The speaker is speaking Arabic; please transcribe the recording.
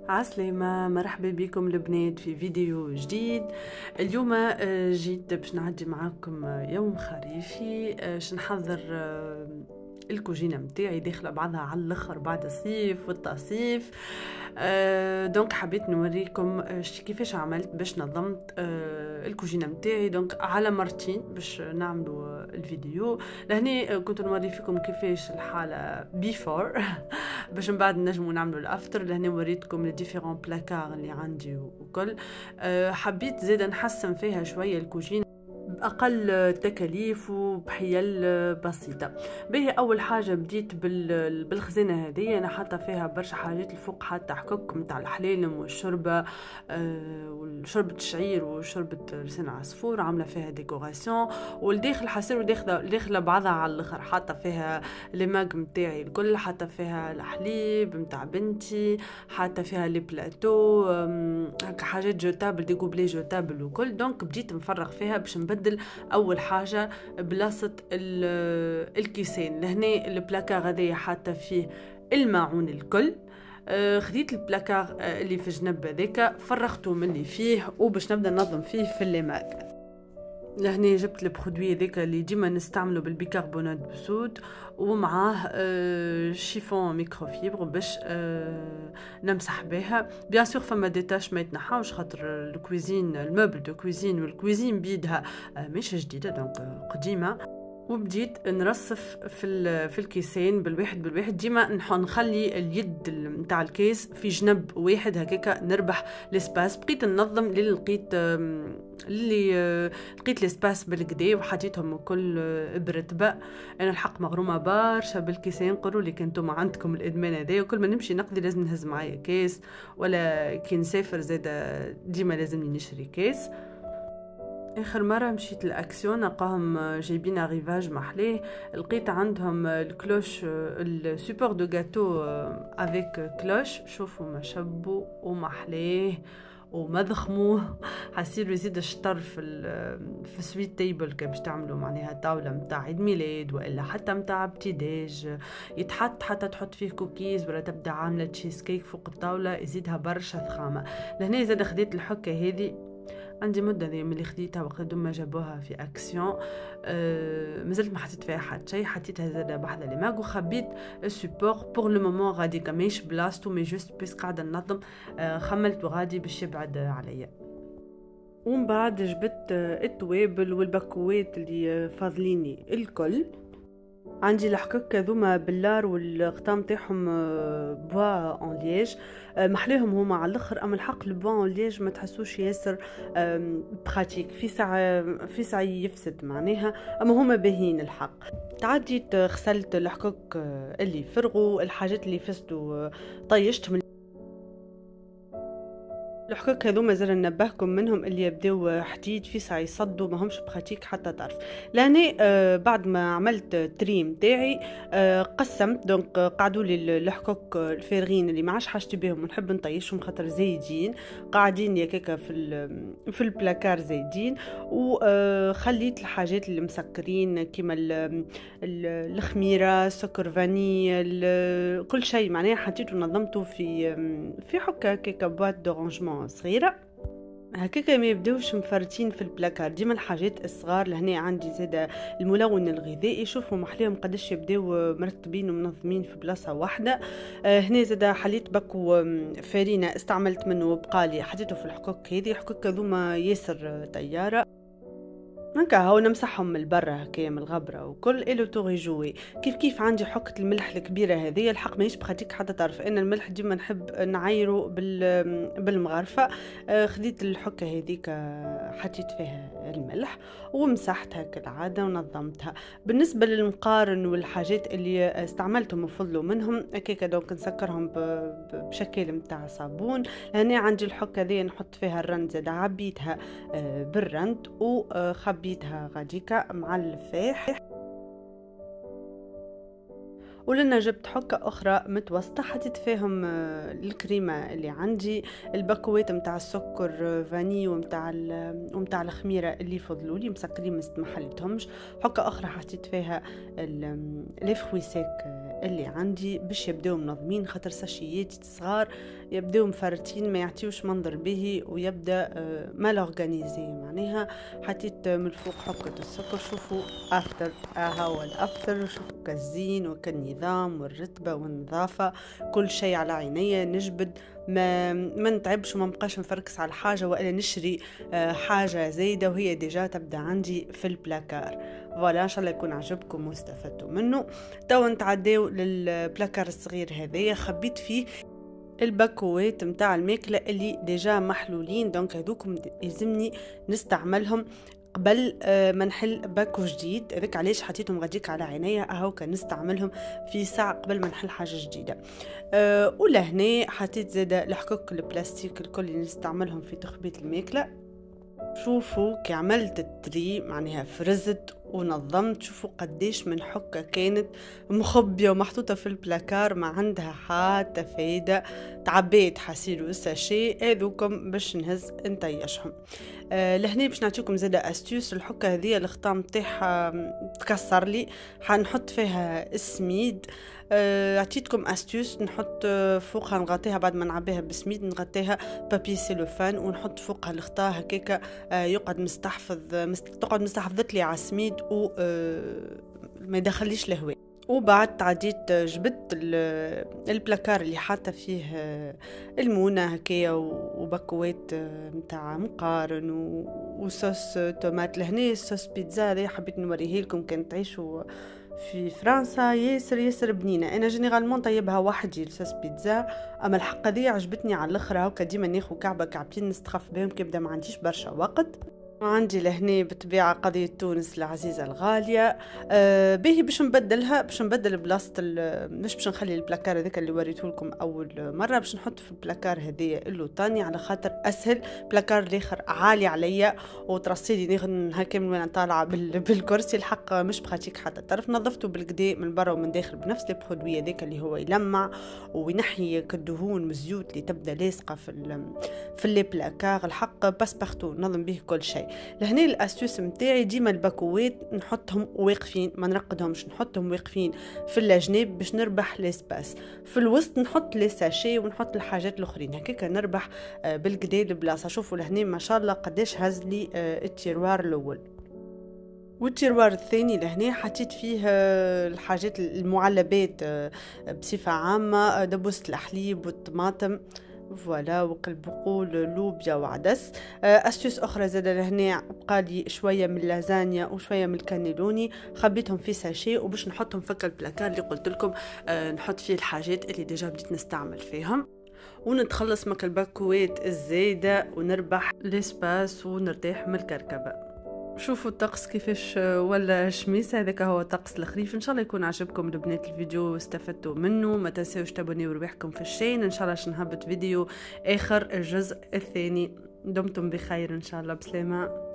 عسلامة، مرحبا بكم البنات في فيديو جديد. اليوم جيت باش نعدي معاكم يوم خريفي. باش نحضر الكوجينة متاعي داخله بعضها على الاخر بعد الصيف والتصيف. دونك حبيت نوريكم كيفاش عملت باش نظمت الكوجينة متاعي دونك على مرتين باش نعملوا الفيديو. لهني كنت نوري فيكم كيفاش الحالة بيفور باش من بعد نجموا نعملوا الافتر. لهنا وريتكم لي ديفيرون بلاكار اللي عندي وكل. حبيت زيد نحسن فيها شويه الكوجينه بأقل تكاليف وبحيل بسيطة. به أول حاجة بديت بالخزانة هذه. أنا حاطة فيها برشا حاجات الفوق، حاطة حكوك متاع الحلالم والشوربة وشوربة الشعير وشوربة لسان عصفور، عاملة فيها ديكوراسيون. والداخل حصير داخلة بعضها على الآخر، حاطة فيها لي ماج متاعي الكل، حاطة فيها الحليب متاع بنتي، حاطة فيها لي بلاتو هكا حاجات جوتابل دي غوبلي جوتابل وكل. دونك بديت نفرغ فيها باش نبدل اول حاجه بلاصه الكيسين. لهنا البلاكار هذايا حاطه فيه الماعون الكل. خديت البلاكار اللي في جنب هذاك فرغته من اللي فيه وباش نبدا ننظم فيه في الليماك. لهنا جبت البرودوي هذاك اللي ديما نستعمله بالبيكربونات بسود، ومعاه شيفون ميكروفيبر باش نمسح بها. بيان سور فما ديتاش ما يتنحاوش خاطر الكويزين الموبل دو كويزين والكويزين بيدها مش جديده دونك قديمه. وبديت نرصف في الكيسين بالواحد ديما نخلي اليد نتاع الكيس في جنب واحد هكاكا نربح لسباس. بقيت ننظم لقيت لسباس بالكدا وحطيتهم كل برتبه. انا الحق مغرومه برشا بالكيسين. قولوا لي كنتم عندكم الادمان هذا، وكل ما نمشي نقضي لازم نهز معايا كيس، ولا كي نسافر زاد ديما لازمني نشري كيس. اخر مره مشيت الاكسيون لقاهم جايبين ريفاج محليه، لقيت عندهم الكلوش السوبور دو غاتو افيك كلوش. شوفوا ما شبوا ومحليه ومضخموه. حسير يزيد الشطر في سويت تيبل كي باش تعملوا معناها طاوله متاع عيد ميلاد ولا حتى متاع ابتداج، يتحط حتى تحط فيه كوكيز ولا تبدا عامله تشيز كيك فوق الطاوله، يزيدها برشا ثخامه. لهنا زاد خديت الحكه هذه، عندي مده ذي ملي خديتها وقت ما جابوها في اكسيون. مازلت ما حطيت فيها حتى شيء، حطيتها زاده بحذا لي ماغ وخبيت السوبور بور لو مومون غادي كماش بلاصتو مي جوست بس قاعده ننظم. خملت وغادي باش يبعد عليا. ومن بعد جبت التوابل والبكوات اللي فاضليني الكل. عندي الحكاك ذوما باللار والغطام تاعهم بوا اون ليج، محليهم هما على الاخر. اما الحق البوا اون ليج ما تحسوش ياسر براتيك، في ساعه يفسد معناها، اما هما باهين الحق. تعديت غسلت الحكاك اللي فرغوا، الحاجات اللي فسدوا طيشتهم. الحكاك هذو مازال ننبهكم منهم اللي يبداو حديد في ساعه يصدوا ما همش براتيك حتى طرف. لاني بعد ما عملت تريم تاعي قسمت دونك قعدوا لي الحكاك الفارغين اللي ما عادش حاجتي بهم ونحب نطيشهم خاطر زايدين قاعدين ياكا في البلاكار زايدين. وخليت الحاجات اللي مسكرين كيما الخميره سكر فاني كل شيء معناها حطيته ونظمته في حكه كيكا بواط دورانجمون صغيره هكاكا ما يبداوش مفرتين في البلاكار. ديما الحاجات الصغار. لهنا عندي زاده الملون الغذائي، شوفوا محليهم قداش يبداو مرتبين ومنظمين في بلاصه واحده. هنا زاده حليت بكو فارينه استعملت منه بقالي حطيته في الحكوك هذه. الحكوك ذوما ياسر طياره هكا هاو نمسحهم من برا هكايا من الغبره وكل الو توري جوي. كيف عندي حكه الملح الكبيره هذه الحق ماهيش بخاتيك حتى تعرف ان الملح ديما نحب نعايره بالمغرفه. خديت الحكه هذيك حطيت فيها الملح ومسحتها كالعاده ونظمتها. بالنسبه للمقارن والحاجات اللي استعملتهم وفضلوا منهم هكاكا دونك نسكرهم بشكل متاع صابون. هنا عندي الحكه ذي نحط فيها الرند زاد عبيتها بالرند وخبيتها غاديكا مع الفاح. ولنا جبت حكة أخرى متوسطة حطيت فيهم الكريمة اللي عندي، البكوات متاع السكر فاني ومتاع الخميرة اللي فضلولي مسكرين ما حليتهمش. حكة أخرى حطيت فيها لي فروي سيك اللي عندي باش يبداو منظمين، خاطر ساشيات صغار يبداو مفرتين ما يعطيوش منظر به ويبدا مال اورغانيزي. معناها حطيت من الفوق حبكة السكر، شوفوا افتر هو الافتر، شوفوا كالزين وكالنظام والرتبة والنظافة، كل شيء على عينيا نجبد، ما نتعبش وما نبقاش نفركس على الحاجة وإلا نشري حاجة زايدة وهي ديجا تبدا عندي في البلاكار. فوالا ان شاء الله يكون عجبكم واستفدتوا منه. تو نتعداو للبلاكار الصغير هذايا، خبيت فيه الباكوات متاع الماكله اللي ديجا محلولين، دونك هذوكم يلزمني نستعملهم قبل ما نحل باكو جديد. هذاك علاش حطيتهم غاديك على عينيا اهو، كان نستعملهم في ساعه قبل ما نحل حاجه جديده. ولهنا حطيت زاده الحكوك البلاستيك الكل اللي نستعملهم في تخبيط الماكله. شوفوا كي عملت التري معناها فرزت ونظمت، شوفوا قديش من حكة كانت مخبية ومحطوطة في البلاكار ما عندها حتى فايدة. تعبيت حسيلو الساشي هذوكم باش نهز نطيشهم. لهنا باش نعطيكم زادة استيوس. الحكة هذه الخطام تاعها تكسر لي، حنحط فيها السميد. عطيتكم استيوس نحط فوقها نغطيها بعد ما نعبيها بسميد، نغطيها بابي سيلوفان ونحط فوقها الخطا هكاكا يقعد مستحفظ، تقعد مستحفظت لي على السميد و ما يدخليش الهواء. وبعد تعديت جبت البلاكار اللي حاطه فيه المونه هكايا وبكوات متاع مقارن وصوص تومات. لهنا صوص بيتزا هذا حبيت نوريه لكم، كان تعيشوا في فرنسا ياسر بنينه. انا جينيرالمون طيبها وحدي الصوص بيتزا، اما الحقه دي عجبتني على الاخر. هاكا ديما ناخذ كعبه كعبتين نستخف بهم كيبدا ما عنديش برشا وقت. عندي لهنا بالطبيعة قضية تونس العزيزة الغالية. باهي باش نبدل بلاصة، مش باش نخلي البلاكار هذاك اللي وريته لكم أول مرة، باش نحط في البلاكار هذية اللوطاني على خاطر أسهل. بلاكار الآخر عالي عليا وترصيلي ناخذ هكا من وانا طالعة بالكرسي، الحق مش بخاتيك حتى طرف. نظفته بالكدا من برا ومن داخل بنفس البرودوي هذاك اللي هو يلمع وينحي كالدهون من الزيوت اللي تبدا لاصقة في لي بلاكار. الحق باسبارتو نظم به كل شيء. لهنا الاستيوس متاعي ديما الباكوات نحطهم واقفين، ما نرقدهمش، نحطهم واقفين في الجناب باش نربح لاسباس. في الوسط نحط لي ساشي ونحط الحاجات الاخرين هكاك نربح بالكدا البلاصه. شوفوا لهنا ما شاء الله قداش هز لي التيروار الاول. والتيروار الثاني لهنا حطيت فيه الحاجات المعلبات بصفه عامه، دبوس الحليب والطماطم فوالا وقلب بقول لوبيا وعدس. استيوس اخرى زاده لهنا بقى لي شويه من اللازانيا وشويه من الكانيلوني، خبيتهم في ساشي وباش نحطهم فك البلاكار اللي قلت لكم نحط فيه الحاجات اللي ديجا بديت نستعمل فيهم، ونتخلص من الباكوات الزايده ونربح ليسباس ونرتاح من الكركبه. شوفوا الطقس كيفاش ولا شميس. هذاك هو طقس الخريف. ان شاء الله يكون عجبكم البنات الفيديو واستفدتوا منه. ما تنساوش تابونيو رواحكم في الشين. ان شاء الله نهبط فيديو اخر الجزء الثاني. دمتم بخير ان شاء الله. بسلامه.